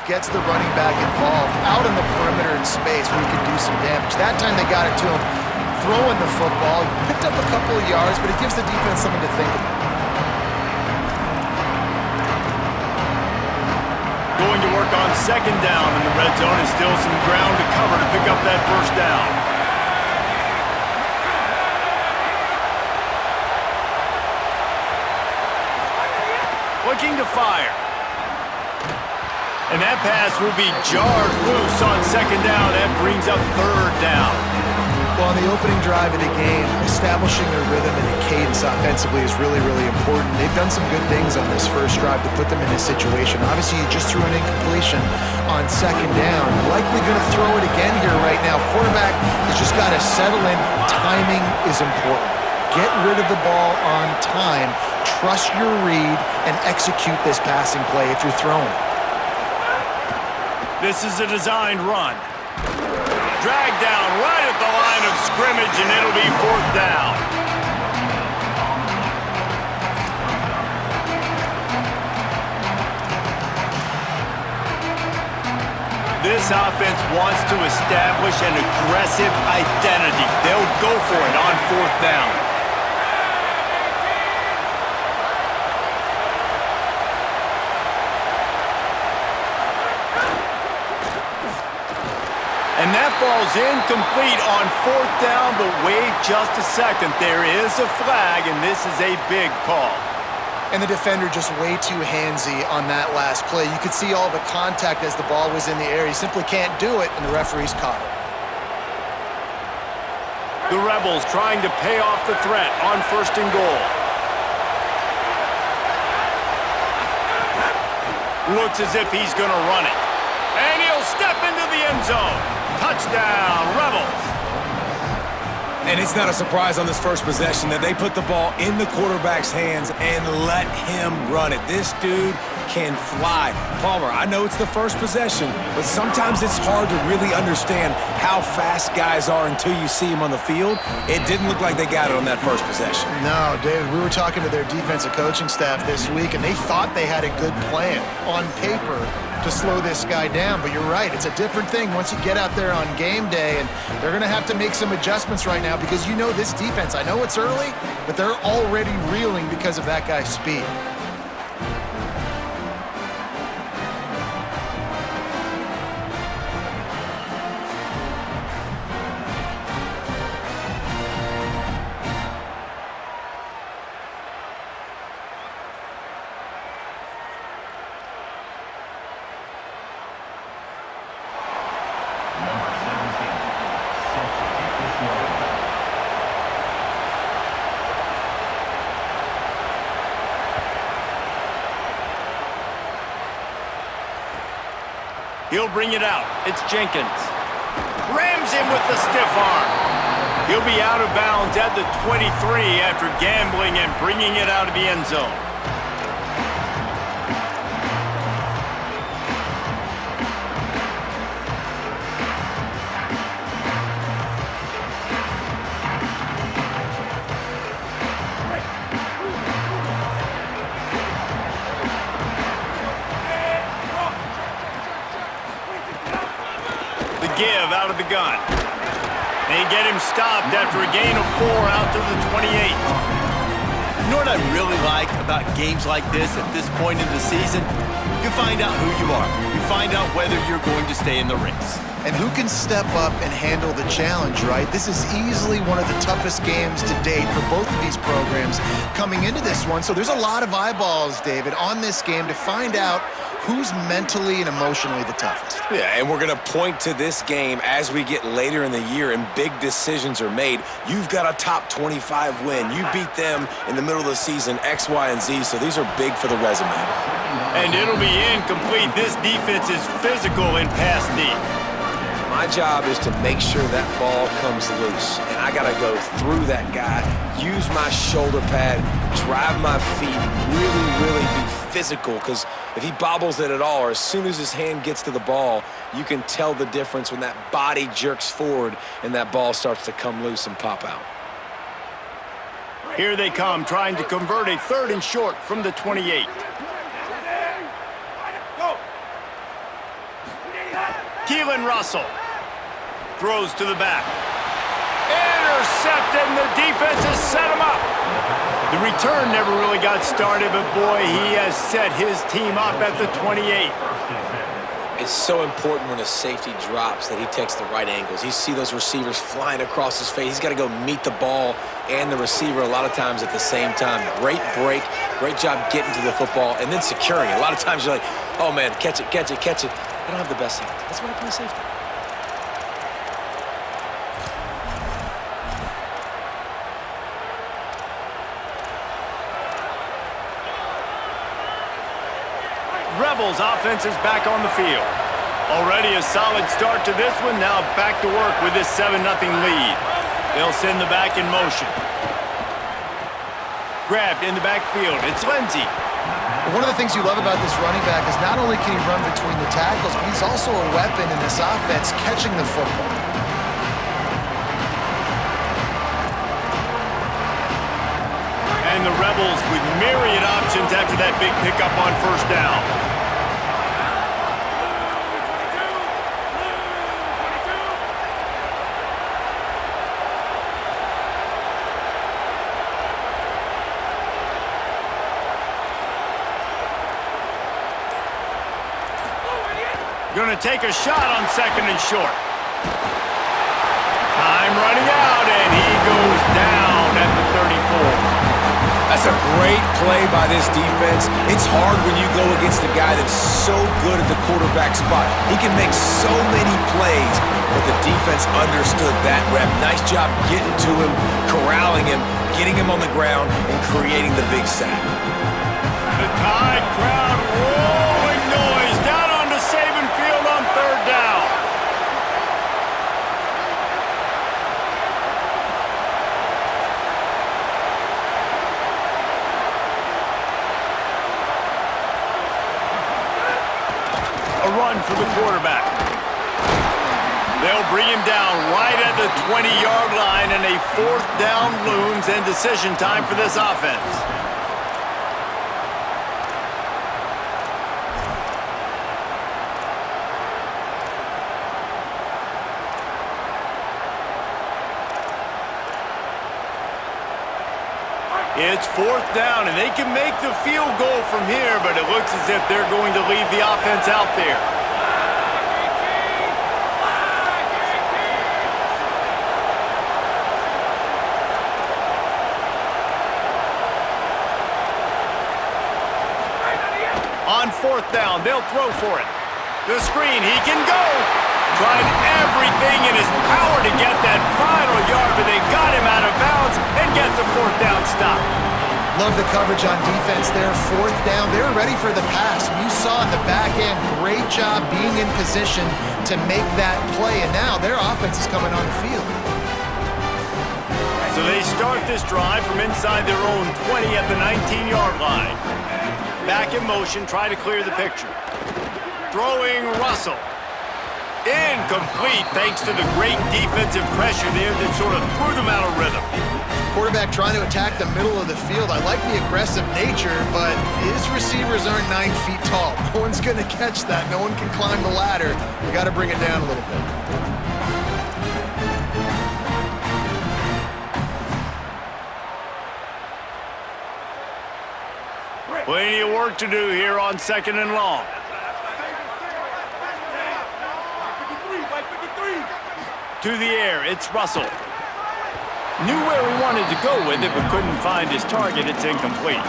gets the running back involved out on the perimeter in space where he can do some damage. That time they got it to him throwing the football. He picked up a couple of yards, but it gives the defense something to think about. Going to work on second down in the red zone, and still some ground to cover to pick up that first down. Looking to fire. And that pass will be jarred loose on second down. That brings up third down. Well, on the opening drive of the game, establishing their rhythm and a cadence offensively is really, really important. They've done some good things on this first drive to put them in this situation. Obviously, you just threw an incompletion on second down. Likely going to throw it again here right now. Quarterback has just got to settle in. Timing is important. Get rid of the ball on time. Trust your read and execute this passing play if you're throwing it. This is a designed run. Dragged down right at the line of scrimmage, and it'll be fourth down. This offense wants to establish an aggressive identity. They'll go for it on fourth down. And that falls incomplete on fourth down, but wait just a second. There is a flag, and this is a big call. And the defender just way too handsy on that last play. You could see all the contact as the ball was in the air. He simply can't do it, and the referee's caught it. The Rebels trying to pay off the threat on first and goal. Looks as if he's going to run it. And he'll step into the end zone. Touchdown, Rebels. And it's not a surprise on this first possession that they put the ball in the quarterback's hands and let him run it. This dude can fly. Palmer, I know it's the first possession, but sometimes it's hard to really understand how fast guys are until you see them on the field. It didn't look like they got it on that first possession. No, David, we were talking to their defensive coaching staff this week, and they thought they had a good plan on paper to slow this guy down, but you're right. It's a different thing once you get out there on game day, and they're going to have to make some adjustments right now because you know this defense, I know it's early, but they're already reeling because of that guy's speed. He'll bring it out. It's Jenkins. Rams him with the stiff arm. He'll be out of bounds at the 23 after gambling and bringing it out of the end zone. Give out of the gun. They get him stopped after a gain of 4 out to the 28. You know what I really like about games like this at this point in the season? You find out who you are. You find out whether you're going to stay in the race. And who can step up and handle the challenge, right? This is easily one of the toughest games to date for both of these programs coming into this one. So there's a lot of eyeballs, David, on this game to find out who's mentally and emotionally the toughest. Yeah, and we're going to point to this game as we get later in the year and big decisions are made. You've got a top 25 win. You beat them in the middle of the season, X, Y, and Z, so these are big for the resume. And it'll be incomplete. This defense is physical in pass D. My job is to make sure that ball comes loose, and I got to go through that guy, use my shoulder pad, drive my feet, really be physical, because if he bobbles it at all, or as soon as his hand gets to the ball, you can tell the difference when that body jerks forward and that ball starts to come loose and pop out. Here they come, trying to convert a 3rd and short from the 28. Keelan Russell throws to the back. Intercepted, and the defense has set him up. The return never really got started, but boy, he has set his team up at the 28. It's so important when a safety drops that he takes the right angles. You see those receivers flying across his face. He's got to go meet the ball and the receiver a lot of times at the same time. Great break, great job getting to the football, and then securing it. A lot of times you're like, oh man, catch it, catch it, catch it. I don't have the best hands. That's why I play safety. Rebels offense is back on the field. Already a solid start to this one. Now back to work with this 7-0 lead. They'll send the back in motion. Grabbed in the backfield. It's Lindsey. One of the things you love about this running back is not only can he run between the tackles, but he's also a weapon in this offense catching the football. And the Rebels with myriad options after that big pickup on first down. Going to take a shot on 2nd and short. Time running out, and he goes down at the 34. That's a great play by this defense. It's hard when you go against a guy that's so good at the quarterback spot. He can make so many plays, but the defense understood that rep. Nice job getting to him, corralling him, getting him on the ground, and creating the big sack. The Tide crowd rolling noise down onto Saban Field on 3rd down. A run for the quarterback. They'll bring him down right at the 20-yard line, and a 4th down looms and decision time for this offense. It's 4th down, and they can make the field goal from here, but it looks as if they're going to leave the offense out there. On 4th down, they'll throw for it. The screen, he can go. Tried everything in his power to get that final yard, but they got him out of bounds and get the 4th down stop. Love the coverage on defense there. 4th down. They were ready for the pass. You saw in the back end, great job being in position to make that play. And now their offense is coming on the field. So they start this drive from inside their own 20 at the 19-yard line. Back in motion, try to clear the picture. Throwing Russell. Incomplete thanks to the great defensive pressure there that sort of threw them out of rhythm. Quarterback trying to attack the middle of the field. I like the aggressive nature, but his receivers aren't 9 feet tall. No one's going to catch that. No one can climb the ladder. We got to bring it down a little bit. Plenty of work to do here on 2nd and long. To the air, it's Russell. Knew where he wanted to go with it, but couldn't find his target. It's incomplete.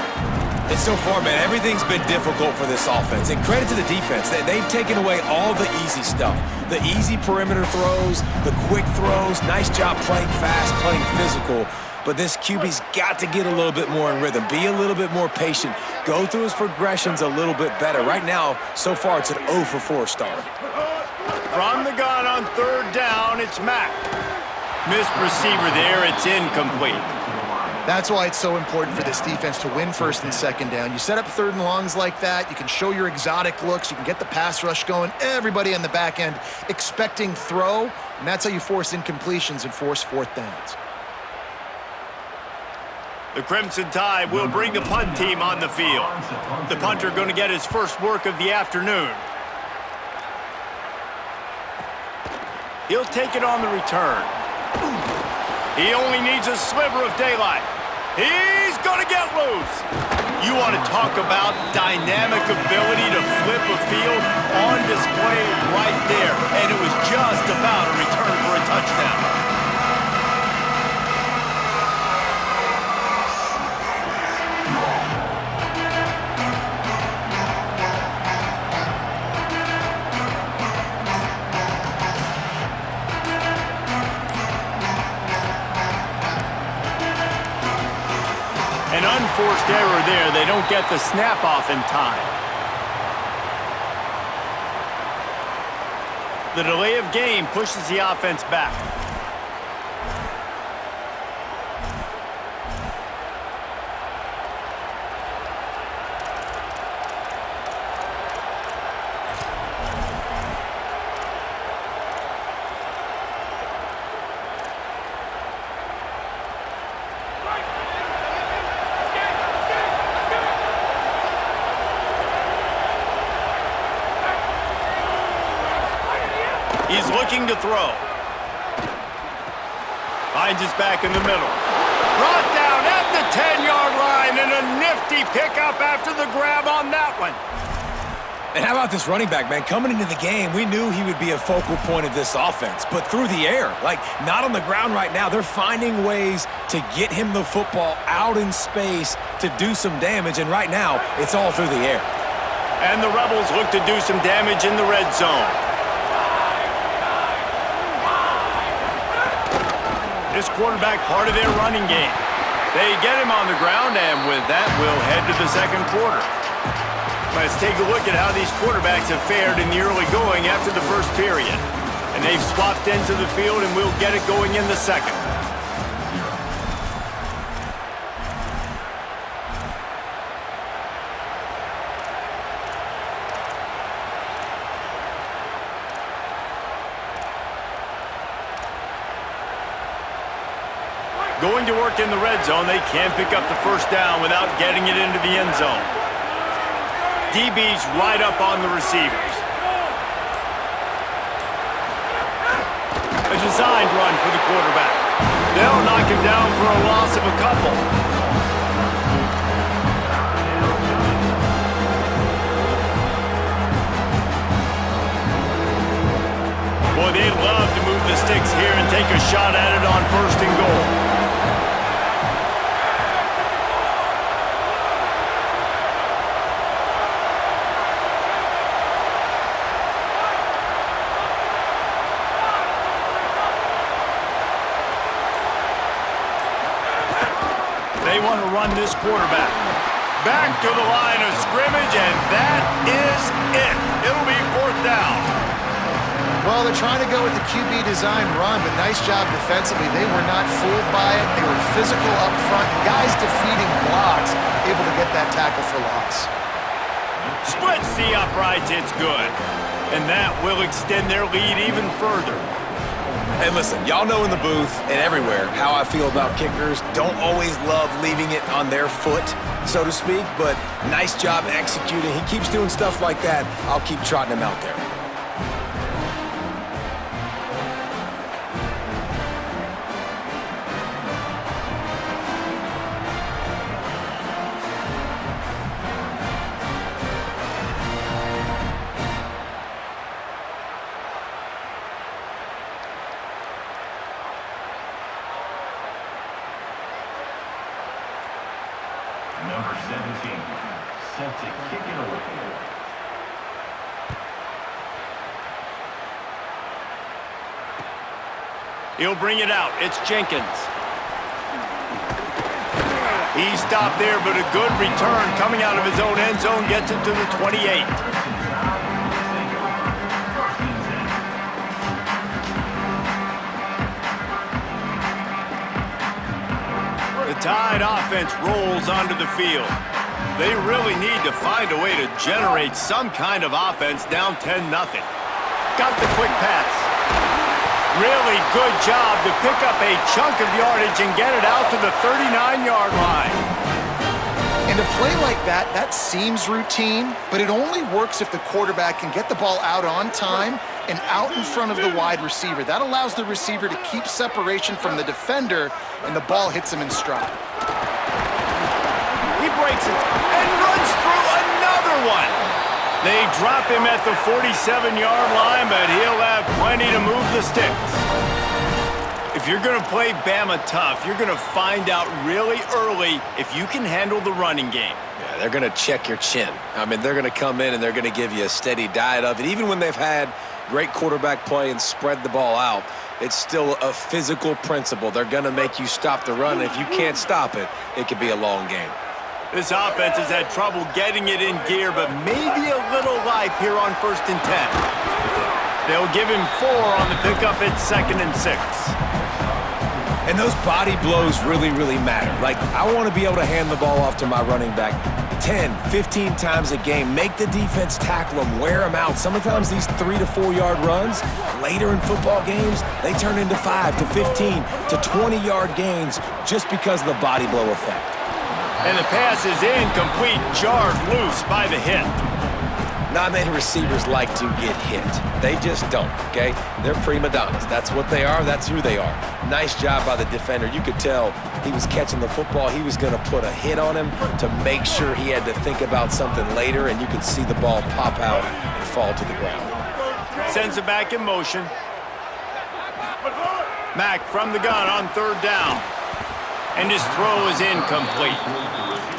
And so far, man, everything's been difficult for this offense. And credit to the defense. They've taken away all the easy stuff. The easy perimeter throws, the quick throws. Nice job playing fast, playing physical. But this QB's got to get a little bit more in rhythm, be a little bit more patient, go through his progressions a little bit better. Right now, so far, it's an 0 for 4 start. From the gun on 3rd down, it's Mack. Missed receiver there, it's incomplete. That's why it's so important for this defense to win 1st and 2nd down. You set up 3rd and longs like that, you can show your exotic looks, you can get the pass rush going, everybody on the back end expecting throw, and that's how you force incompletions and force 4th downs. The Crimson Tide will bring the punt team on the field. The punter going to get his first work of the afternoon. He'll take it on the return. He only needs a sliver of daylight. He's going to get loose. You want to talk about dynamic ability to flip a field on display right there. And it was just about a return for a touchdown. An unforced error there. They don't get the snap off in time. The delay of game pushes the offense back. He's looking to throw. Finds his back in the middle. Brought down at the 10-yard line, and a nifty pickup after the grab on that one. And how about this running back, man? Coming into the game, we knew he would be a focal point of this offense, but through the air, like not on the ground right now. They're finding ways to get him the football out in space to do some damage, and right now, it's all through the air. And the Rebels look to do some damage in the red zone. This quarterback part of their running game. They get him on the ground, and with that, we'll head to the second quarter. Let's take a look at how these quarterbacks have fared in the early going after the first period. And they've swapped into the field, and we'll get it going in the second. Going to work in the red zone, they can't pick up the first down without getting it into the end zone. DB's right up on the receivers. A designed run for the quarterback. They'll knock him down for a loss of a couple. Boy, they'd love to move the sticks here and take a shot at it on first and goal. They want to run this quarterback. Back to the line of scrimmage, and that is it. It'll be fourth down. Well, they're trying to go with the QB design run, but nice job defensively. They were not fooled by it. They were physical up front. Guys defeating blocks, able to get that tackle for loss. Splits the uprights, it's good. And that will extend their lead even further. Hey, listen, y'all know in the booth and everywhere how I feel about kickers. Don't always love leaving it on their foot, so to speak, but nice job executing. He keeps doing stuff like that. I'll keep trotting him out there. Number 17, set to kick it away. He'll bring it out. It's Jenkins. He stopped there, but a good return coming out of his own end zone gets it to the 28. The Tide offense rolls onto the field. They really need to find a way to generate some kind of offense down 10-0. Got the quick pass. Really good job to pick up a chunk of yardage and get it out to the 39-yard line. And a play like that, that seems routine, but it only works if the quarterback can get the ball out on time and out in front of the wide receiver. That allows the receiver to keep separation from the defender, and the ball hits him in stride. He breaks it and runs through another one. They drop him at the 47-yard line, but he'll have plenty to move the sticks. If you're going to play Bama tough, you're going to find out really early if you can handle the running game. Yeah, they're going to check your chin. I mean, they're going to come in and they're going to give you a steady diet of it. Even when they've had great quarterback play and spread the ball out, it's still a physical principle. They're going to make you stop the run. If you can't stop it, it could be a long game. This offense has had trouble getting it in gear, but maybe a little life here on 1st and 10. They'll give him 4 on the pickup at 2nd and 6. And those body blows really, really matter. Like, I want to be able to hand the ball off to my running back 10, 15 times a game. Make the defense tackle them, wear them out. Sometimes these 3 to 4 yard runs, later in football games, they turn into 5 to 15 to 20-yard gains just because of the body blow effect. And the pass is incomplete, jarred loose by the hit. Not many receivers like to get hit. They just don't, okay? They're prima donnas. That's what they are. That's who they are. Nice job by the defender. You could tell he was catching the football. He was going to put a hit on him to make sure he had to think about something later, and you could see the ball pop out and fall to the ground. Sends it back in motion. Mack from the gun on 3rd down. And his throw is incomplete.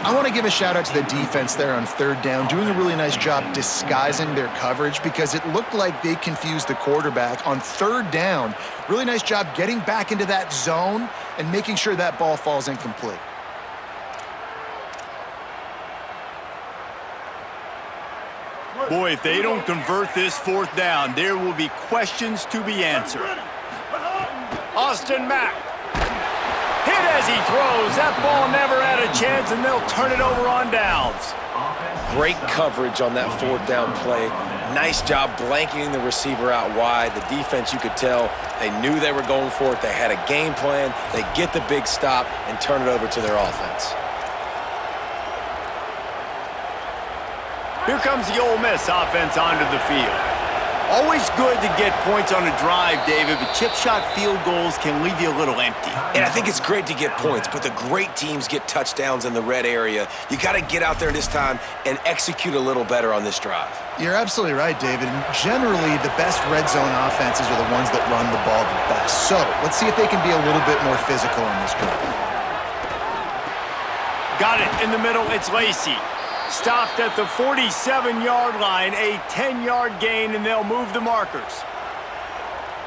I want to give a shout out to the defense there on 3rd down, doing a really nice job disguising their coverage because it looked like they confused the quarterback on 3rd down. Really nice job getting back into that zone and making sure that ball falls incomplete. Boy, if they don't convert this 4th down, there will be questions to be answered. Austin Mack. Hit as he throws. That ball never had a chance, and they'll turn it over on downs. Great coverage on that 4th down play. Nice job blanketing the receiver out wide. The defense, you could tell, they knew they were going for it. They had a game plan. They get the big stop and turn it over to their offense. Here comes the Ole Miss offense onto the field. Always good to get points on a drive, David, but chip shot field goals can leave you a little empty. And I think it's great to get points, but the great teams get touchdowns in the red area. You got to get out there this time and execute a little better on this drive. You're absolutely right, David. And generally, the best red zone offenses are the ones that run the ball the best. So let's see if they can be a little bit more physical on this drive. Got it in the middle. It's Lacey. Stopped at the 47-yard line, a 10-yard gain, and they'll move the markers.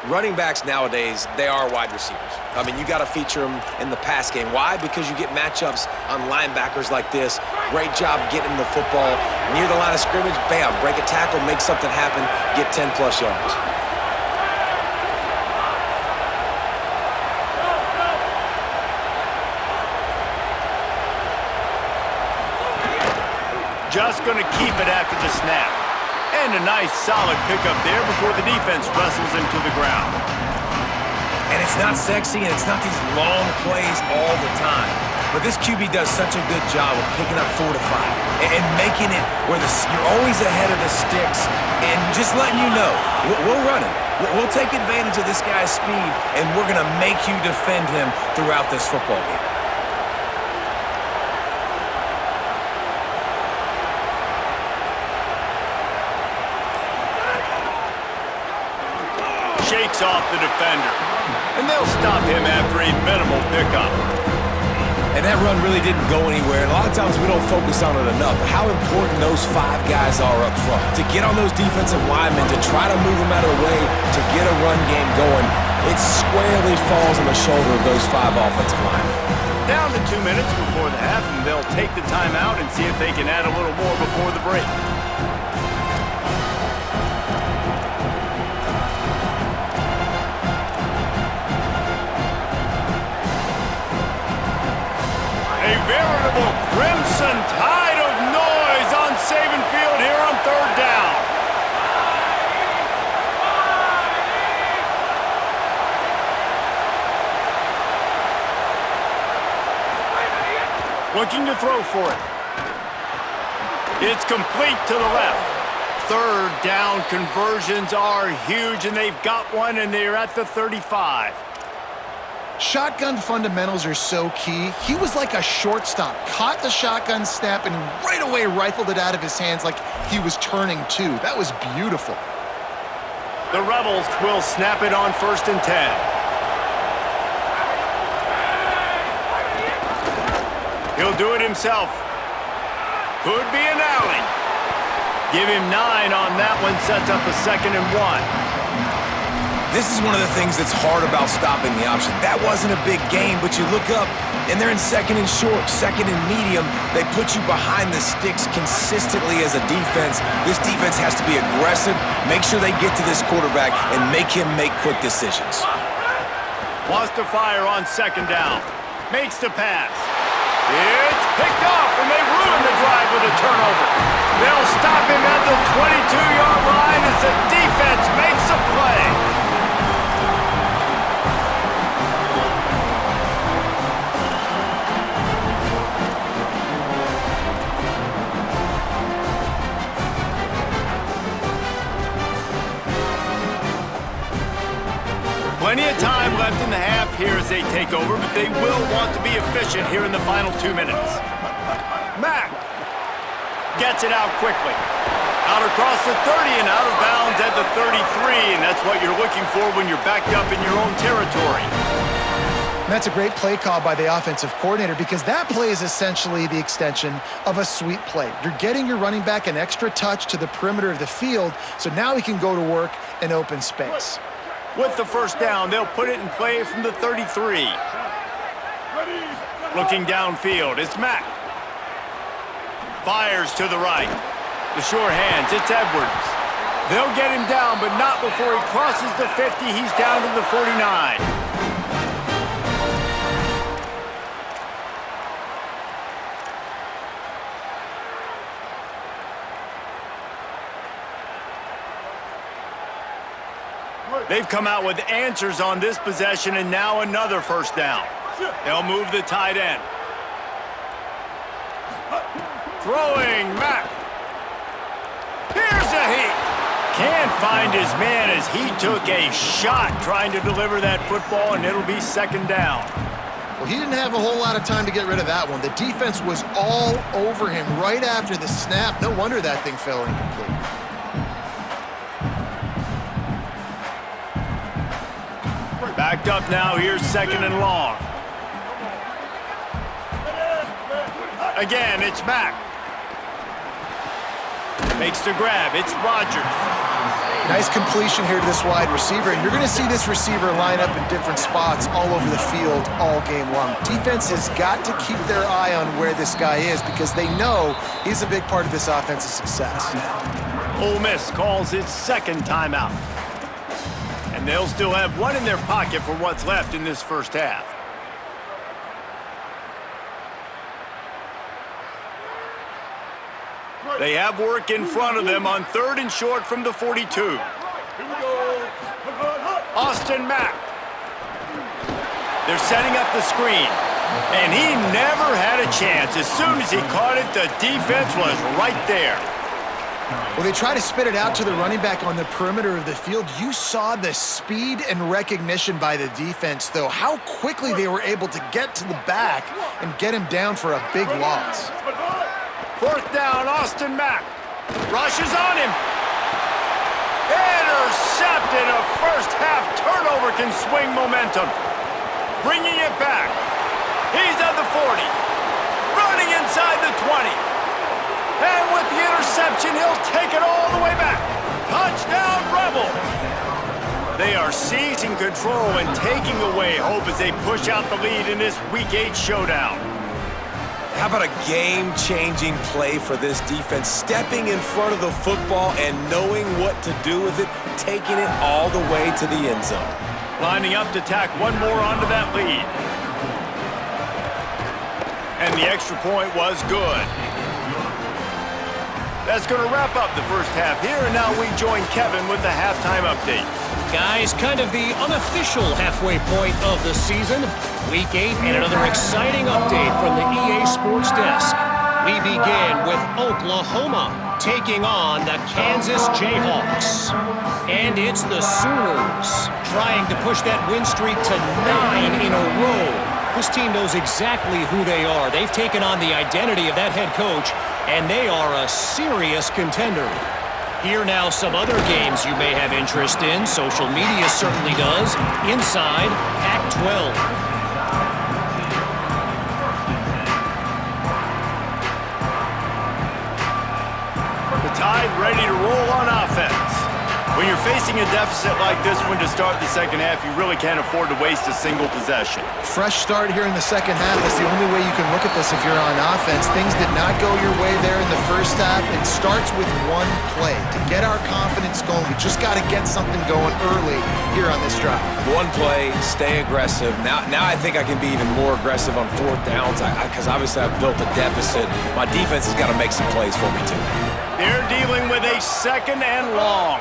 Running backs nowadays, they are wide receivers. I mean, you got to feature them in the pass game. Why? Because you get matchups on linebackers like this. Great job getting the football near the line of scrimmage. Bam, break a tackle, make something happen, get 10-plus yards. Just going to keep it after the snap. And a nice solid pickup there before the defense wrestles him to the ground. And it's not sexy and it's not these long plays all the time. But this QB does such a good job of picking up 4 to 5 and making it where you're always ahead of the sticks and just letting you know, we'll run him. We'll take advantage of this guy's speed and we're going to make you defend him throughout this football game. Shakes off the defender. And they'll stop him after a minimal pickup. And that run really didn't go anywhere. And a lot of times we don't focus on it enough. How important those 5 guys are up front. To get on those defensive linemen, to try to move them out of the way, to get a run game going, it squarely falls on the shoulder of those 5 offensive linemen. Down to 2 minutes before the half, and they'll take the timeout and see if they can add a little more before the break. A veritable crimson tide of noise on Saban Field here on 3rd down. Looking to throw for it. It's complete to the left. Third down conversions are huge, and they've got one, and they're at the 35. Shotgun fundamentals are so key. He was like a shortstop, caught the shotgun snap, and right away rifled it out of his hands like he was turning two. That was beautiful. The Rebels will snap it on 1st and 10. He'll do it himself. Could be an alley. Give him 9 on that one, sets up a 2nd and 1. This is one of the things that's hard about stopping the option. That wasn't a big gain, but you look up, and they're in 2nd and short, 2nd and medium. They put you behind the sticks consistently as a defense. This defense has to be aggressive, make sure they get to this quarterback, and make him make quick decisions. Wants to fire on 2nd down. Makes the pass. It's picked off, and they ruin the drive with a turnover. They'll stop him at the 22-yard line as the defense makes a play. Plenty of time left in the half here as they take over, but they will want to be efficient here in the final 2 minutes. Mack gets it out quickly. Out across the 30 and out of bounds at the 33, and that's what you're looking for when you're backed up in your own territory. And that's a great play call by the offensive coordinator because that play is essentially the extension of a sweep play. You're getting your running back an extra touch to the perimeter of the field, so now he can go to work in open space. With the 1st down, they'll put it in play from the 33. Looking downfield, it's Mack. Fires to the right. The sure hands, it's Edwards. They'll get him down, but not before he crosses the 50. He's down to the 49. They've come out with answers on this possession, and now another 1st down. They'll move the tight end. Throwing Mack. Here's a heat. Can't find his man as he took a shot trying to deliver that football, and it'll be 2nd down. Well, he didn't have a whole lot of time to get rid of that one. The defense was all over him right after the snap. No wonder that thing fell incomplete. Backed up now, here's 2nd and long. Again, it's Mack. Makes the grab, it's Rodgers. Nice completion here to this wide receiver, and you're going to see this receiver line up in different spots all over the field all game long. Defense has got to keep their eye on where this guy is because they know he's a big part of this offense's success. Ole Miss calls its 2nd timeout. And they'll still have one in their pocket for what's left in this 1st half. They have work in front of them on 3rd and short from the 42. Austin Mack. They're setting up the screen. And he never had a chance. As soon as he caught it, the defense was right there. Well, they try to spit it out to the running back on the perimeter of the field. You saw the speed and recognition by the defense, though, how quickly they were able to get to the back and get him down for a big loss. 4th down, Austin Mack. Rushes on him. Intercepted. A 1st half turnover can swing momentum. Bringing it back. He's at the 40. Running inside the 20. And with the interception, he'll take it all the way back. Touchdown, Rebels. They are seizing control and taking away hope as they push out the lead in this Week 8 showdown. How about a game-changing play for this defense? Stepping in front of the football and knowing what to do with it, taking it all the way to the end zone. Lining up to tack one more onto that lead. And the extra point was good. That's going to wrap up the 1st half here, and now we join Kevin with the halftime update. Guys, kind of the unofficial halfway point of the season. Week 8 and another exciting update from the EA Sports Desk. We begin with Oklahoma taking on the Kansas Jayhawks. And it's the Sooners trying to push that win streak to 9 in a row. This team knows exactly who they are. They've taken on the identity of that head coach, and they are a serious contender. Here now some other games you may have interest in. Social media certainly does. Inside Pac-12. Tide ready to roll on offense. When you're facing a deficit like this one to start the second half, you really can't afford to waste a single possession. Fresh start here in the second half. That's the only way you can look at this if you're on offense. Things did not go your way there in the first half. It starts with one play. To get our confidence going, we just got to get something going early here on this drive. One play, stay aggressive. Now I think I can be even more aggressive on fourth downs because obviously I've built a deficit. My defense has got to make some plays for me too. They're dealing with a second and long.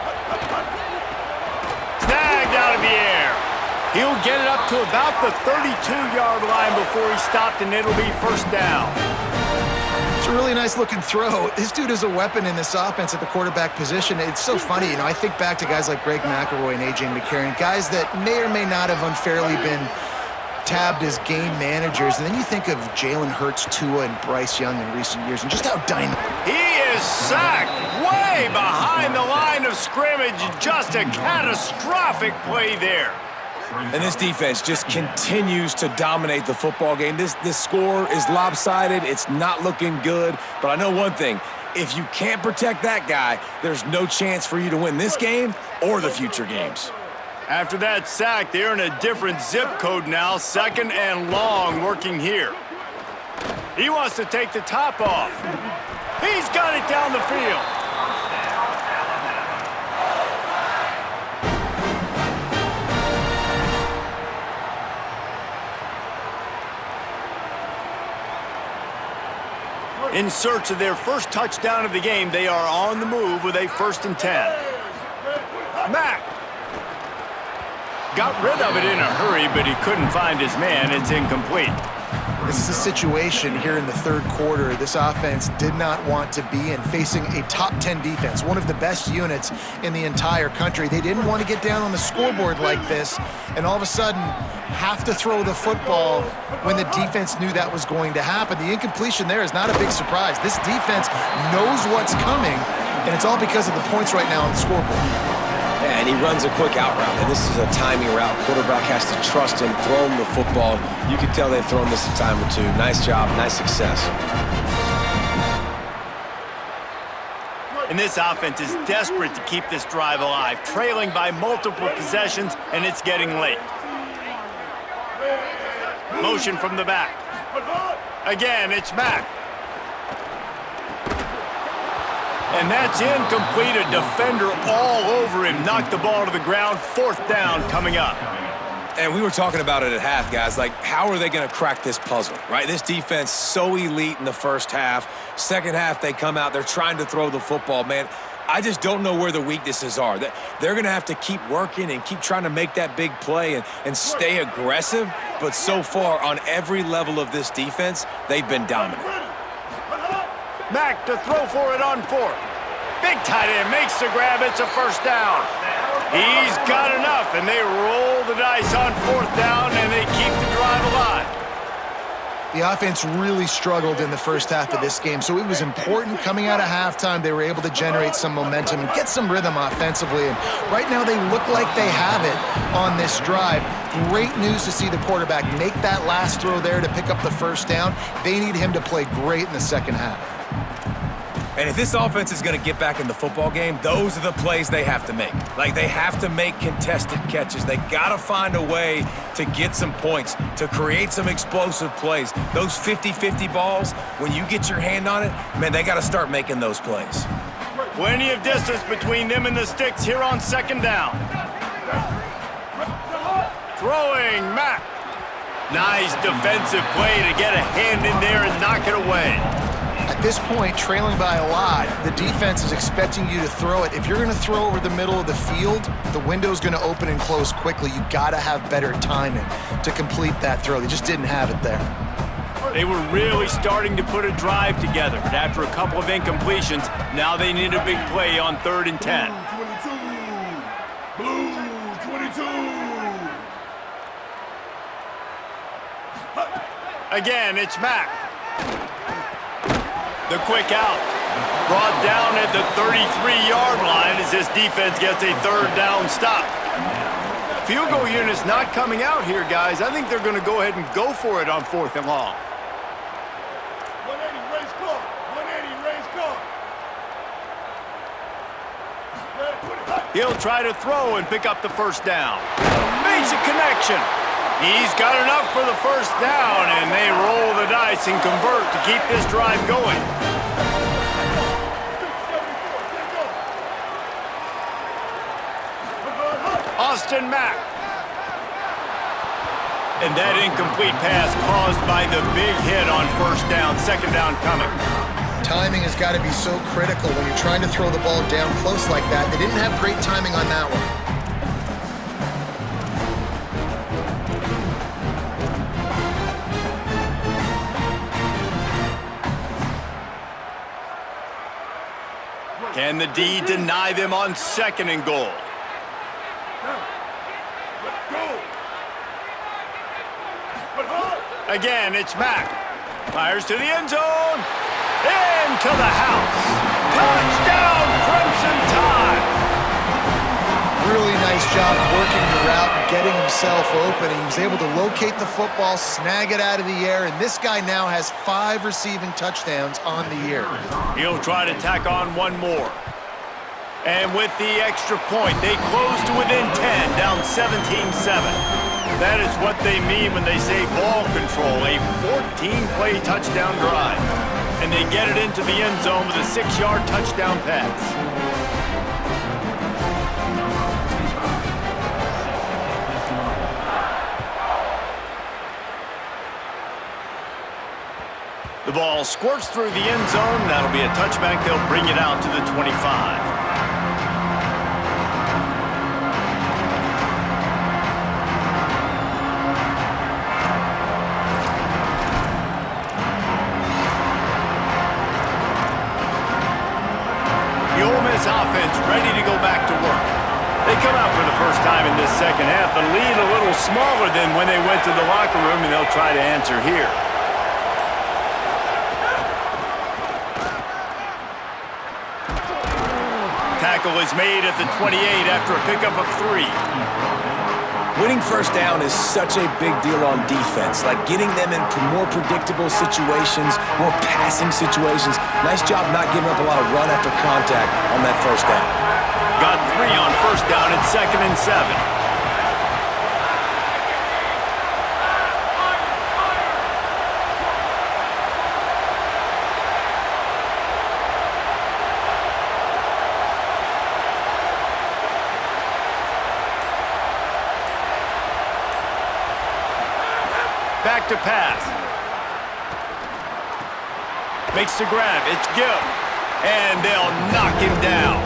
Snagged out of the air. He'll get it up to about the 32-yard line before he stopped, and it'll be first down. It's a really nice-looking throw. This dude is a weapon in this offense at the quarterback position. It's so funny. You know, I think back to guys like Greg McElroy and A.J. McCarron, guys that may or may not have unfairly been tabbed as game managers, and then you think of Jalen Hurts, Tua, and Bryce Young in recent years, and just how dynamic. He is sacked way behind the line of scrimmage. Just a catastrophic play there. And this defense just continues to dominate the football game. This score is lopsided. It's not looking good. But I know one thing. If you can't protect that guy, there's no chance for you to win this game or the future games. After that sack, they're in a different zip code now. Second and long working here. He wants to take the top off. He's got it down the field. In search of their first touchdown of the game, they are on the move with a 1st and 10. Mack got rid of it in a hurry, but he couldn't find his man. It's incomplete. This is a situation here in the third quarter this offense did not want to be in, facing a top 10 defense, one of the best units in the entire country. They didn't want to get down on the scoreboard like this and all of a sudden have to throw the football when the defense knew that was going to happen. The incompletion there is not a big surprise. This defense knows what's coming, and it's all because of the points right now on the scoreboard. Yeah, and he runs a quick out route, and this is a timing route. Quarterback has to trust him, throw him the football. You can tell they've thrown this a time or two. Nice job, nice success. And this offense is desperate to keep this drive alive, trailing by multiple possessions, and it's getting late. Motion from the back. Again, it's Mack. And that's incomplete. A defender all over him. Knocked the ball to the ground. 4th down coming up. And we were talking about it at half, guys. Like, how are they going to crack this puzzle, right? This defense so elite in the first half. Second half, they come out. They're trying to throw the football, man. I just don't know where the weaknesses are. They're going to have to keep working and keep trying to make that big play and stay aggressive. But so far, on every level of this defense, they've been dominant. Mack to throw for it on 4th. Big tight end makes the grab. It's a 1st down. He's got enough, and they roll the dice on 4th down, and they keep the drive alive. The offense really struggled in the first half of this game, so it was important coming out of halftime. They were able to generate some momentum and get some rhythm offensively, and right now they look like they have it on this drive. Great news to see the quarterback make that last throw there to pick up the 1st down. They need him to play great in the second half. And if this offense is going to get back in the football game, those are the plays they have to make. Like, they have to make contested catches. They got to find a way to get some points, to create some explosive plays. Those 50-50 balls, when you get your hand on it, man, they got to start making those plays. Plenty of distance between them and the sticks here on 2nd down. Throwing Mack. Nice defensive play to get a hand in there and knock it away. At this point, trailing by a lot, the defense is expecting you to throw it. If you're going to throw over the middle of the field, the window's going to open and close quickly. You got to have better timing to complete that throw. They just didn't have it there. They were really starting to put a drive together, but after a couple of incompletions, now they need a big play on 3rd and 10. Blue 22. Again, it's Mack. The quick out. Brought down at the 33-yard line as this defense gets a 3rd down stop. Field goal unit's not coming out here, guys. I think they're going to go ahead and go for it on 4th and long. 180, race car. 180, race car. He'll try to throw and pick up the 1st down. Makes a connection. He's got enough for the 1st down, and they roll the dice and convert to keep this drive going. Austin Mack. And that incomplete pass caused by the big hit on 1st down, 2nd down coming. Timing has got to be so critical when you're trying to throw the ball down close like that. They didn't have great timing on that one. Can the D deny them on 2nd and goal? Again, it's Mack. Fires to the end zone. Into the house. Touchdown, Crimson Tide. Really nice job working the route and getting himself open. He was able to locate the football, snag it out of the air, and this guy now has 5 receiving touchdowns on the year. He'll try to tack on one more. And with the extra point, they close to within 10, down 17-7. That is what they mean when they say ball control, a 14-play touchdown drive. And they get it into the end zone with a 6-yard touchdown pass. The ball squirts through the end zone. That'll be a touchback. They'll bring it out to the 25. Offense ready to go back to work. They come out for the first time in this 2nd half. The lead a little smaller than when they went to the locker room, and they'll try to answer here. Tackle is made at the 28 after a pickup of 3. Winning 1st down is such a big deal on defense, like getting them into more predictable situations, more passing situations. Nice job not giving up a lot of run after contact on that 1st down. Got 3 on 1st down at 2nd and 7. Back to pass. Makes the grab. It's Gill. And they'll knock him down.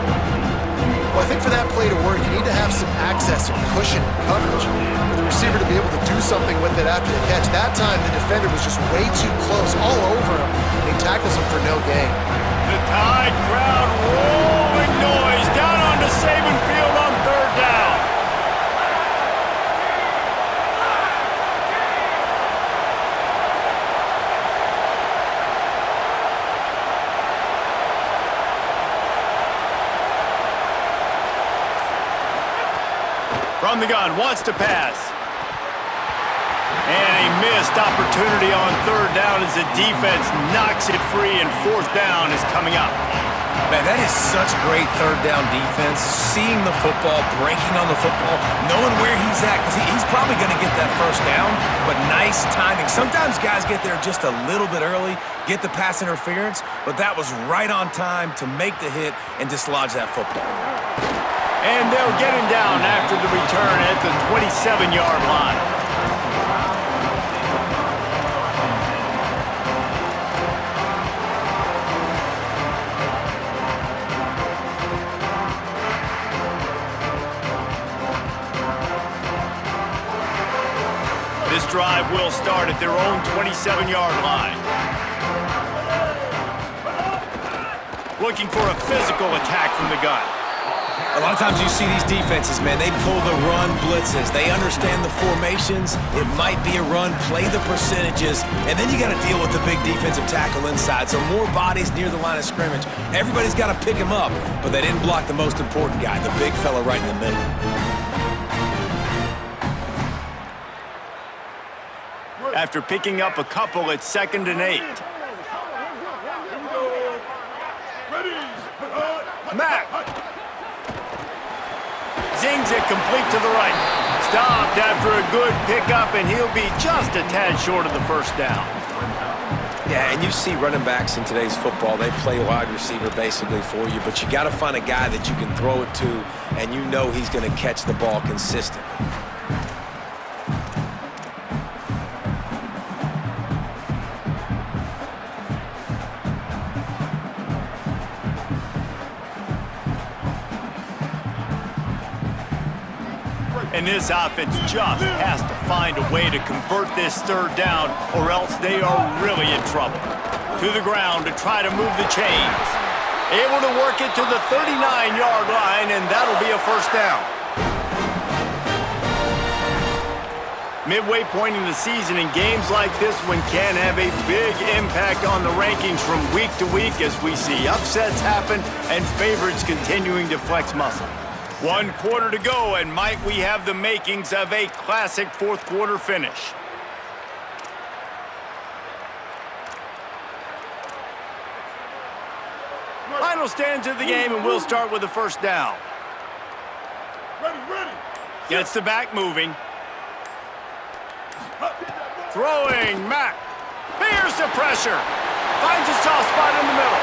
Well, I think for that play to work, you need to have some access and cushion and coverage for the receiver to be able to do something with it after the catch. That time, the defender was just way too close, all over him, and he tackles him for no gain. The Tide crowd rolling noise down onto Saban Field on 3rd down. From the gun, wants to pass. And a missed opportunity on 3rd down as the defense knocks it free, and 4th down is coming up. Man, that is such great 3rd down defense. Seeing the football, breaking on the football, knowing where he's at, because he's probably going to get that 1st down, but nice timing. Sometimes guys get there just a little bit early, get the pass interference, but that was right on time to make the hit and dislodge that football. And they'll get him down after the return at the 27-yard line. This drive will start at at their own 27-yard line. Looking for a physical attack from the gun. A lot of times you see these defenses, man, they pull the run blitzes. They understand the formations. It might be a run, play the percentages, and then you got to deal with the big defensive tackle inside. So more bodies near the line of scrimmage. Everybody's got to pick him up, but they didn't block the most important guy, the big fella right in the middle. After picking up a couple, it's 2nd and 8. Mack zings it complete to the right. Stopped after a good pickup, and he'll be just a tad short of the first down. Yeah, and you see running backs in today's football, they play wide receiver basically for you, but you got to find a guy that you can throw it to, and you know he's going to catch the ball consistently. And this offense just has to find a way to convert this 3rd down, or else they are really in trouble. To the ground to try to move the chains. Able to work it to the 39-yard line, and that'll be a 1st down. Midway point in the season, and games like this one can have a big impact on the rankings from week to week as we see upsets happen and favorites continuing to flex muscle. 1 quarter to go, and might we have the makings of a classic 4th quarter finish. Final stands of the game, and we'll start with the 1st down. Ready. Gets the back moving. Throwing, Mack. Bears the pressure. Finds a soft spot in the middle.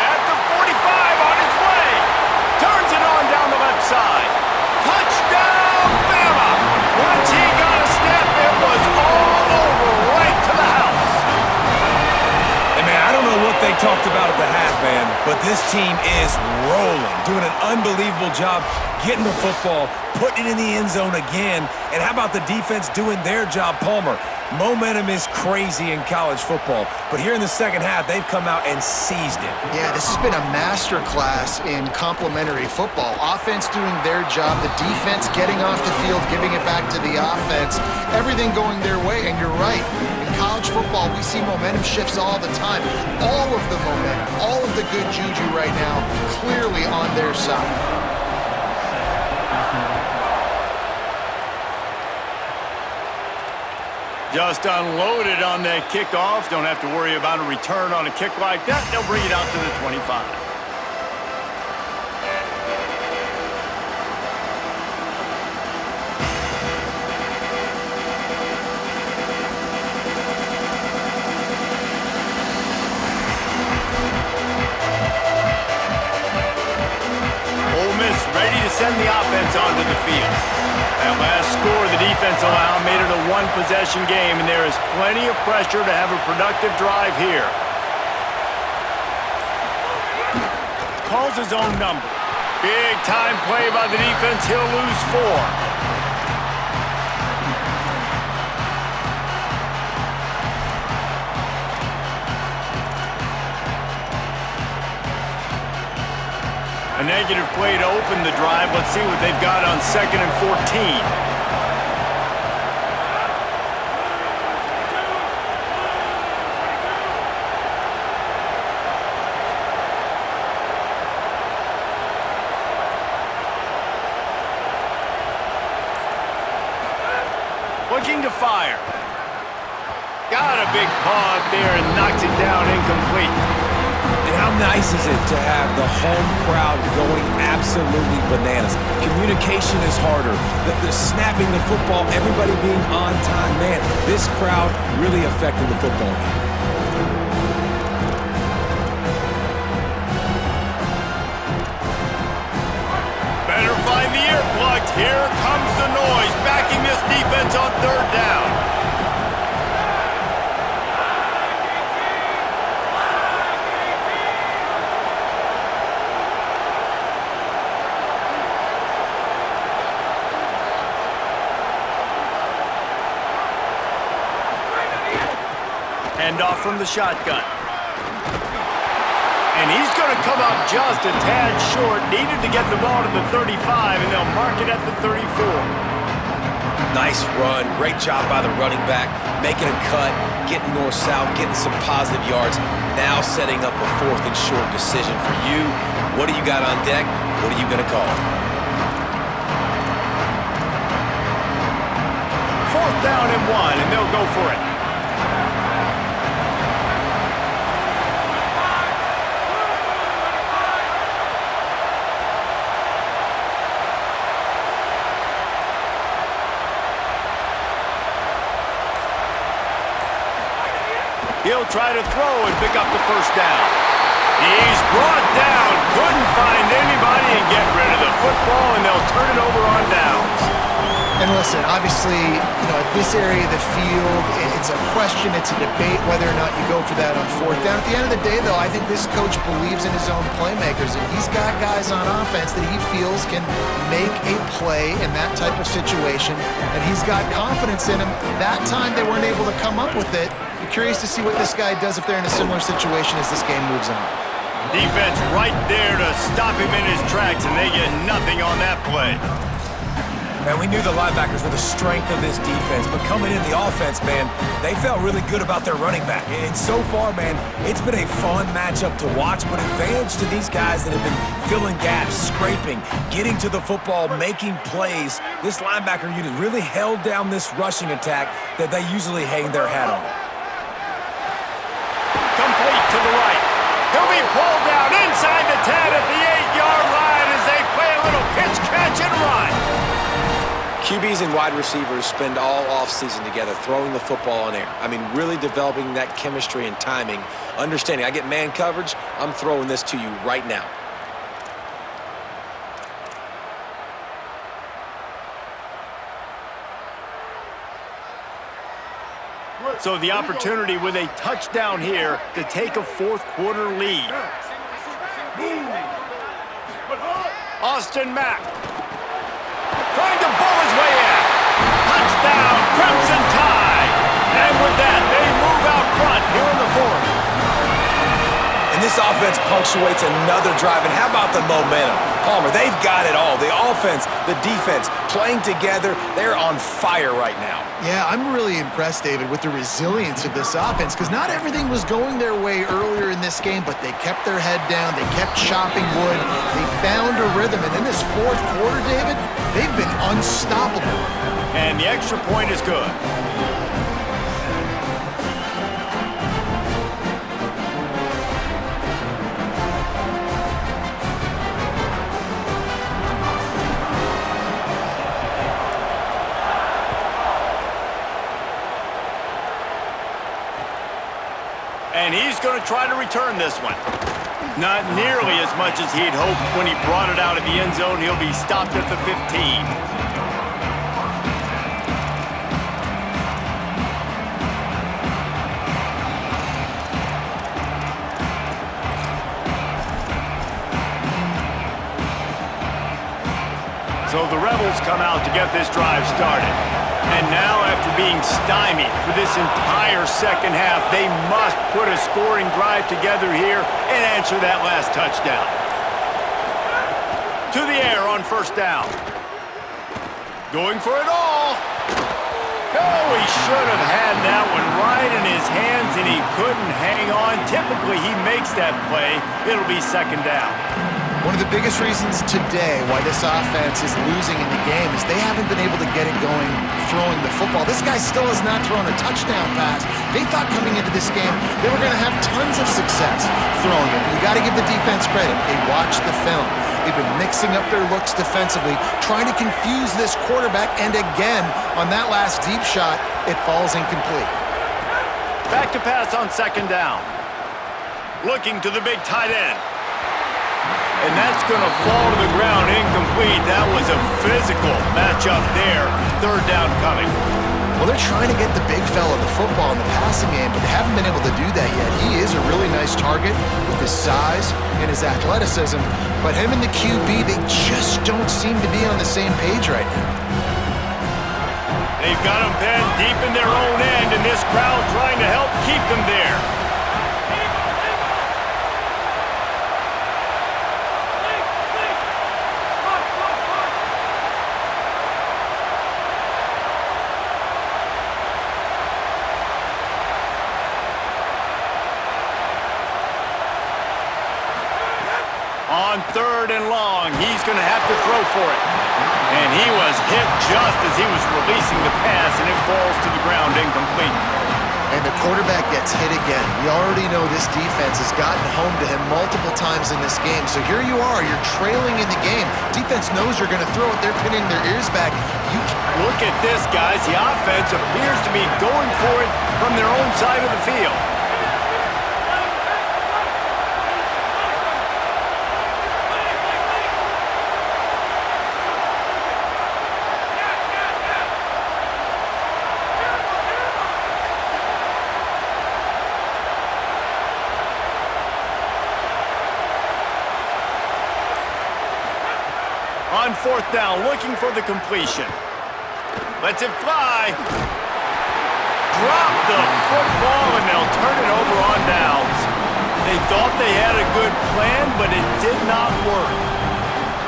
At the 45 on his way. Turns it on down the left side. Touchdown, Bama! Once he got a step, it was all over right to the house. And man, I don't know what they talked about at the half, man, but this team is rolling, doing an unbelievable job getting the football, putting it in the end zone again. And how about the defense doing their job, Palmer? Momentum is crazy in college football, but here in the second half, they've come out and seized it. Yeah, this has been a masterclass in complementary football. Offense doing their job, the defense getting off the field, giving it back to the offense, everything going their way, and you're right. In college football, we see momentum shifts all the time. All of the momentum, all of the good juju right now, clearly on their side. Just unloaded on that kickoff. Don't have to worry about a return on a kick like that. They'll bring it out to the 25. Ole Miss ready to send the offense onto the field. That last score the defense allowed made it a 1-possession game, and there is plenty of pressure to have a productive drive here. Calls his own number. Big time play by the defense. He'll lose 4. A negative play to open the drive. Let's see what they've got on 2nd and 14. Looking to fire. Got a big paw up there and knocks it down incomplete. And how nice is it to have the home crowd going absolutely bananas? Communication is harder. The snapping the football, everybody being on time. Man, this crowd really affected the football game. Better find the earplugs. Here comes the noise, backing this defense on 3rd down. Hand off from the shotgun. And he's going to come up just a tad short. Needed to get the ball to the 35, and they'll mark it at the 34. Nice run. Great job by the running back. Making a cut, getting north-south, getting some positive yards. Now setting up a 4th and short decision for you. What do you got on deck? What are you going to call? 4th down and 1, and they'll go for it. He'll try to throw and pick up the 1st down. He's brought down. Couldn't find anybody and get rid of the football, and they'll turn it over on downs. And listen, obviously, at this area of the field, it's a question, it's a debate whether or not you go for that on 4th down. At the end of the day, though, I think this coach believes in his own playmakers, and he's got guys on offense that he feels can make a play in that type of situation, and he's got confidence in him. That time they weren't able to come up with it. Be curious to see what this guy does if they're in a similar situation as this game moves on. Defense right there to stop him in his tracks, and they get nothing on that play. Man, we knew the linebackers were the strength of this defense, but coming in the offense, man, they felt really good about their running back. And so far, man, it's been a fun matchup to watch, but advantage to these guys that have been filling gaps, scraping, getting to the football, making plays. This linebacker unit really held down this rushing attack that they usually hang their hat on. Complete to the right. He'll be pulled down inside the 10 at the 8-yard line as they play a little pitch, catch, and run. QBs and wide receivers spend all offseason together throwing the football in air. I mean, really developing that chemistry and timing. Understanding, I get man coverage, I'm throwing this to you right now. So the opportunity with a touchdown here to take a 4th quarter lead. Austin Mack trying to bull his way in. Touchdown, Crimson Tide. And with that, they move out front here in the 4th. And this offense punctuates another drive. And how about the momentum? Palmer, they've got it all. The offense, the defense, playing together. They're on fire right now. Yeah, I'm really impressed, David, with the resilience of this offense, because not everything was going their way earlier in this game, but they kept their head down, they kept chopping wood, they found a rhythm, and in this 4th quarter, David, they've been unstoppable. And the extra point is good. And he's going to try to return this one. Not nearly as much as he'd hoped when he brought it out of the end zone. He'll be stopped at the 15. So the Rebels come out to get this drive started. And now, after being stymied for this entire second half, they must put a scoring drive together here and answer that last touchdown. To the air on 1st down. Going for it all. Oh, he should have had that one right in his hands, and he couldn't hang on. Typically, he makes that play. It'll be 2nd down. One of the biggest reasons today why this offense is losing in the game is they haven't been able to get it going throwing the football. This guy still has not thrown a touchdown pass. They thought coming into this game they were going to have tons of success throwing it. But you got to give the defense credit. They watched the film. They've been mixing up their looks defensively, trying to confuse this quarterback, and again, on that last deep shot, it falls incomplete. Back to pass on 2nd down. Looking to the big tight end. And that's going to fall to the ground incomplete. That was a physical matchup there. 3rd down coming. Well, they're trying to get the big fella the football in the passing game, but they haven't been able to do that yet. He is a really nice target with his size and his athleticism, but him and the QB, they just don't seem to be on the same page right now. They've got him pinned deep in their own end, and this crowd trying to help keep him there. On 3rd and long, he's going to have to throw for it. And he was hit just as he was releasing the pass, and it falls to the ground incomplete. And the quarterback gets hit again. We already know this defense has gotten home to him multiple times in this game. So here you are, you're trailing in the game. Defense knows you're going to throw it. They're pinning their ears back. Look at this, guys. The offense appears to be going for it from their own side of the field. On 4th down, looking for the completion. Lets it fly. Drop the football, and they'll turn it over on downs. They thought they had a good plan, but it did not work.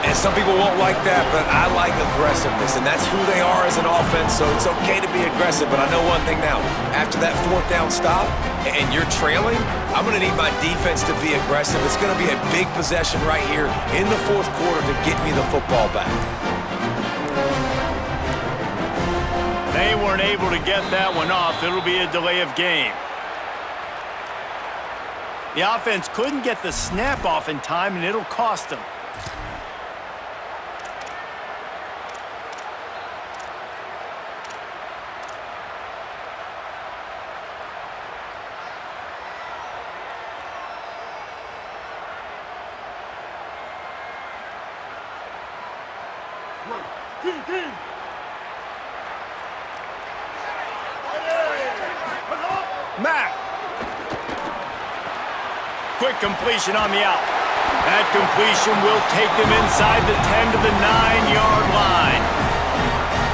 And some people won't like that, but I like aggressiveness, and that's who they are as an offense, so it's okay to be aggressive. But I know one thing now. After that 4th down stop, and you're trailing, I'm going to need my defense to be aggressive. It's going to be a big possession right here in the 4th quarter to get me the football back. They weren't able to get that one off. It'll be a delay of game. The offense couldn't get the snap off in time, and it'll cost them. King. Mack. Quick completion on the out. That completion will take them inside the 10 to the 9-yard line.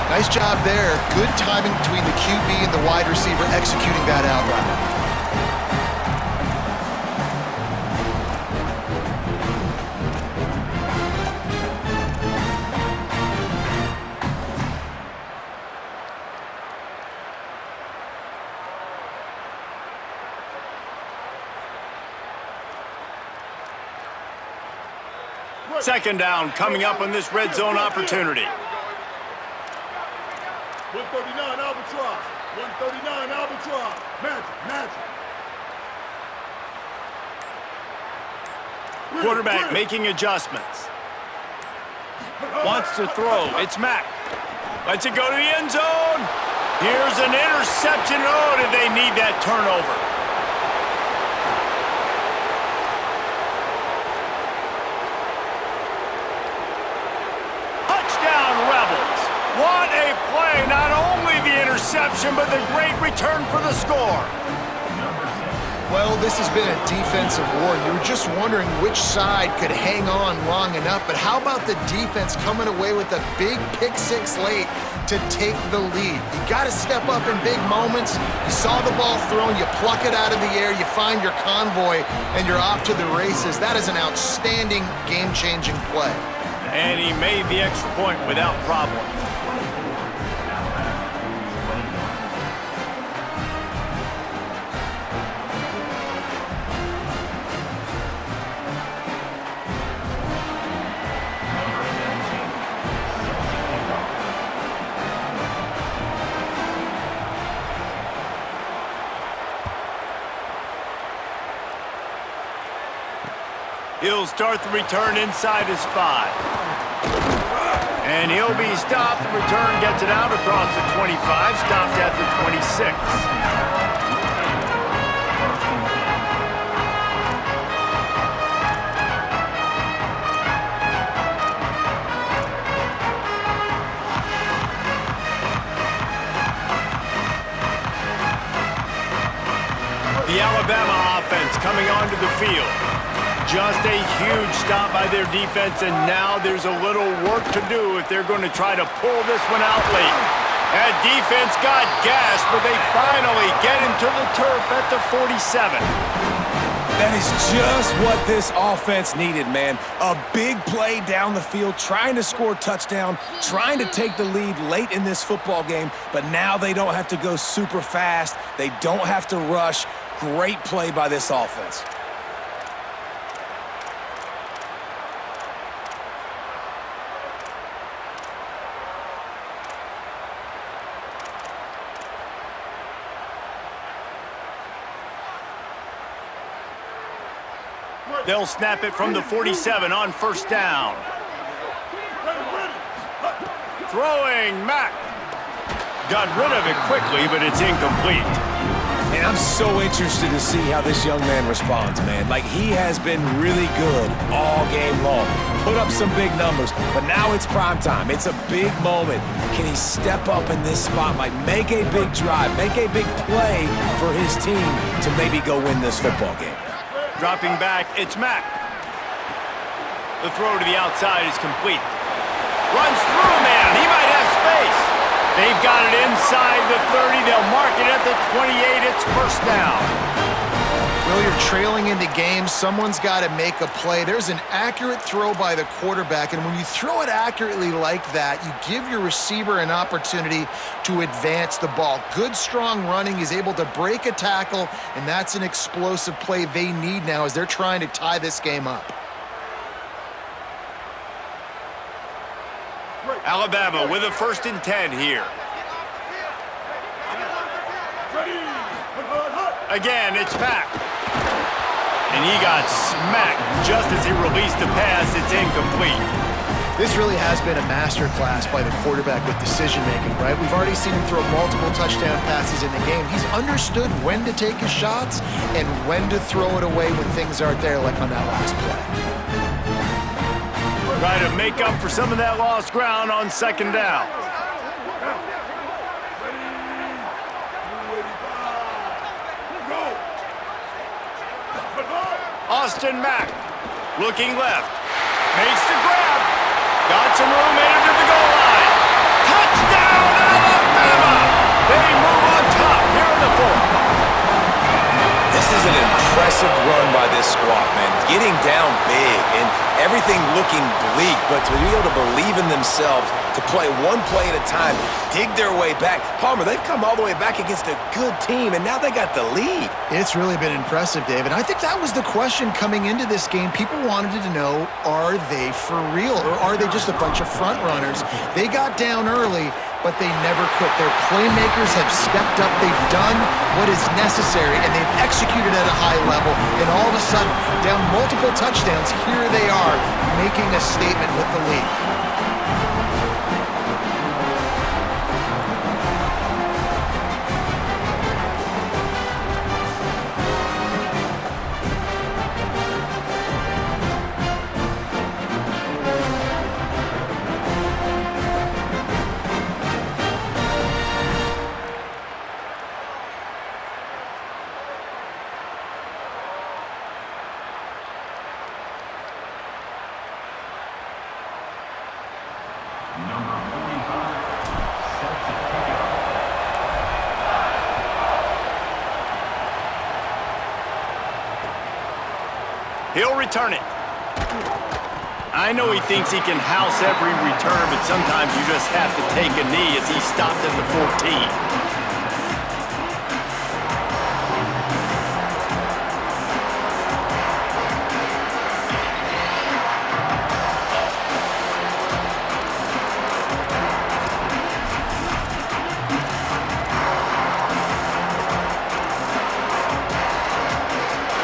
Nice job there. Good timing between the QB and the wide receiver executing that out route. Second down coming up on this red zone opportunity. 139 Albatross. 139 Albatross. Magic. Quarterback making adjustments. Wants to throw. It's Mack. Lets it go to the end zone. Here's an interception. Oh, did they need that turnover? What a play! Not only the interception, but the great return for the score. Well, this has been a defensive war. You were just wondering which side could hang on long enough, but how about the defense coming away with a big pick-6 late to take the lead? You got to step up in big moments. You saw the ball thrown, you pluck it out of the air, you find your convoy, and you're off to the races. That is an outstanding game-changing play. And he made the extra point without problem. He'll start the return inside his 5. And he'll be stopped. The return gets it out across the 25, stopped at the 26. The Alabama offense coming onto the field. Just a huge stop by their defense, and now there's a little work to do if they're going to try to pull this one out late. That defense got gashed, but they finally get him to the turf at the 47. That is just what this offense needed, man. A big play down the field, trying to score a touchdown, trying to take the lead late in this football game, but now they don't have to go super fast. They don't have to rush. Great play by this offense. They'll snap it from the 47 on first down. Throwing, Mack. Got rid of it quickly, but it's incomplete. And I'm so interested to see how this young man responds, man. Like, he has been really good all game long. Put up some big numbers, but now it's prime time. It's a big moment. Can he step up in this spotlight, make a big drive, make a big play for his team to maybe go win this football game? Dropping back, it's Mack. The throw to the outside is complete. Runs through a man. He might have space. They've got it inside the 30. They'll mark it at the 28. It's first down. Well, you're trailing into games. Someone's got to make a play. There's an accurate throw by the quarterback, and when you throw it accurately like that, you give your receiver an opportunity to advance the ball. Good, strong running. He's able to break a tackle, and that's an explosive play they need now as they're trying to tie this game up. Alabama with a 1st and 10 here. Again, it's Mack. And he got smacked just as he released the pass. It's incomplete. This really has been a masterclass by the quarterback with decision-making, right? We've already seen him throw multiple touchdown passes in the game. He's understood when to take his shots and when to throw it away when things aren't there, like on that last play. Try to make up for some of that lost ground on 2nd down. Austin Mack, looking left, makes the grab, got some room, made it to the goal line. Touchdown, Alabama! They move on top here in the 4th. This is an impressive run by this squad, man. Getting down big and everything looking bleak, but to be able to believe in themselves, to play one play at a time, dig their way back. Palmer, they've come all the way back against a good team, and now they got the lead. It's really been impressive, David. I think that was the question coming into this game. People wanted to know, are they for real, or are they just a bunch of front runners? They got down early, but they never quit. Their playmakers have stepped up. They've done what is necessary, and they've executed at a high level. And all of a sudden, down multiple touchdowns, here they are making a statement with the lead. He'll return it. I know he thinks he can house every return, but sometimes you just have to take a knee as he stopped at the 14.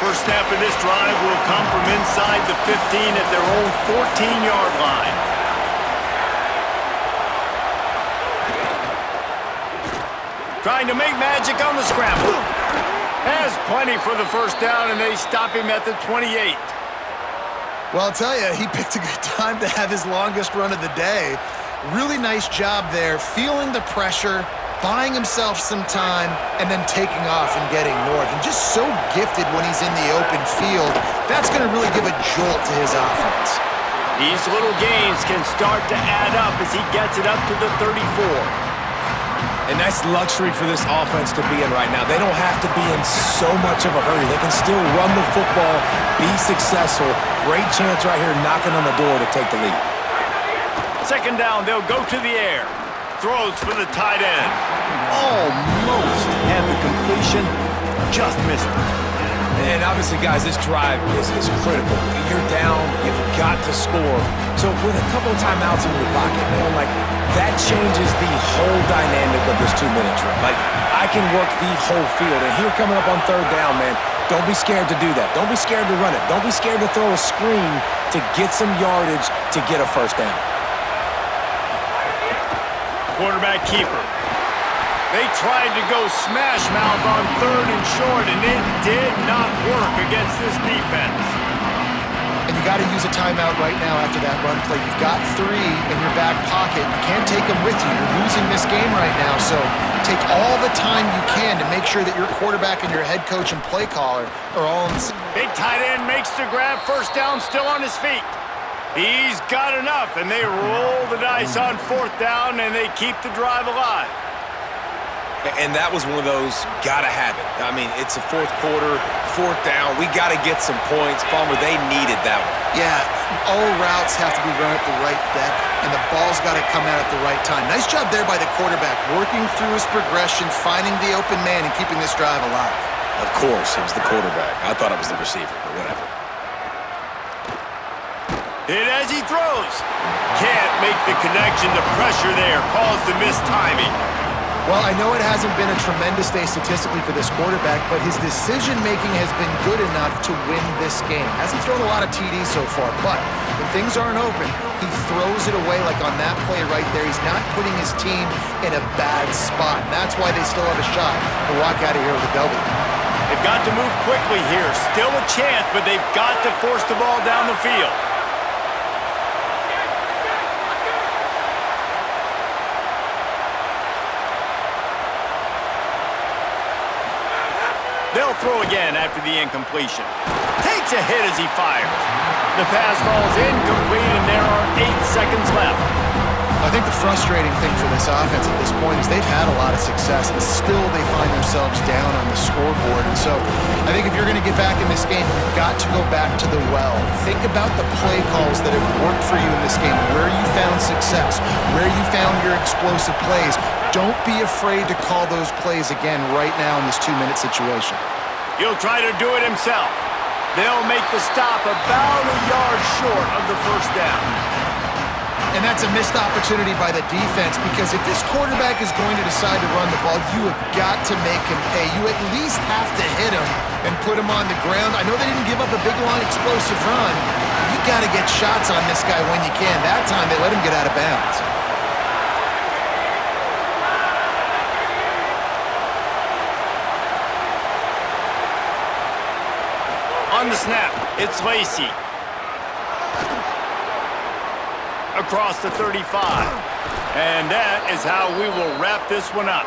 First snap of this drive will come from inside the 15 at their own 14-yard line. Trying to make magic on the scramble. Has plenty for the first down, and they stop him at the 28. Well, I'll tell you, he picked a good time to have his longest run of the day. Really nice job there, feeling the pressure, buying himself some time, and then taking off and getting north. And just so gifted when he's in the open field. That's going to really give a jolt to his offense. These little gains can start to add up as he gets it up to the 34. And that's luxury for this offense to be in right now. They don't have to be in so much of a hurry. They can still run the football, be successful. Great chance right here knocking on the door to take the lead. Second down, they'll go to the air. Throws for the tight end. Almost had the completion, just missed it. And obviously, guys, this drive is critical. You're down, you've got to score. So with a couple of timeouts in your pocket, man, like, that changes the whole dynamic of this 2-minute drill. Like, I can work the whole field. And here coming up on third down, man, don't be scared to do that. Don't be scared to run it. Don't be scared to throw a screen to get some yardage to get a first down. Quarterback keeper. They tried to go smash mouth on third and short, and it did not work against this defense. And you got to use a timeout right now after that run play. You've got 3 in your back pocket. You can't take them with you. You're losing this game right now, so take all the time you can to make sure that your quarterback and your head coach and play caller are all in the... Big tight end makes the grab, first down, still on his feet. He's got enough, and they roll the dice on fourth down, and they keep the drive alive. And that was one of those, gotta have it. I mean, it's a fourth quarter, fourth down. We gotta get some points. Palmer, they needed that one. Yeah, all routes have to be run at the right depth, and the ball's got to come out at the right time. Nice job there by the quarterback, working through his progression, finding the open man, and keeping this drive alive. Of course, it was the quarterback. I thought it was the receiver, but whatever. Hit as he throws. Can't make the connection. The pressure there caused the missed timing. Well, I know it hasn't been a tremendous day statistically for this quarterback, but his decision-making has been good enough to win this game. Hasn't thrown a lot of TDs so far, but when things aren't open, he throws it away like on that play right there. He's not putting his team in a bad spot, and that's why they still have a shot to walk out of here with a W. They've got to move quickly here. Still a chance, but they've got to force the ball down the field. They'll throw again after the incompletion. Takes a hit as he fires. The pass falls incomplete, and there are 8 seconds left. I think the frustrating thing for this offense at this point is they've had a lot of success, and still they find themselves down on the scoreboard. And so I think if you're going to get back in this game, you've got to go back to the well. Think about the play calls that have worked for you in this game, where you found success, where you found your explosive plays. Don't be afraid to call those plays again right now in this 2-minute situation. He'll try to do it himself. They'll make the stop about a yard short of the first down. And that's a missed opportunity by the defense, because if this quarterback is going to decide to run the ball, you have got to make him pay. You at least have to hit him and put him on the ground. I know they didn't give up a big, long, explosive run, but you got to get shots on this guy when you can. That time they let him get out of bounds. On the snap, it's Lacy. Across the 35. And that is how we will wrap this one up.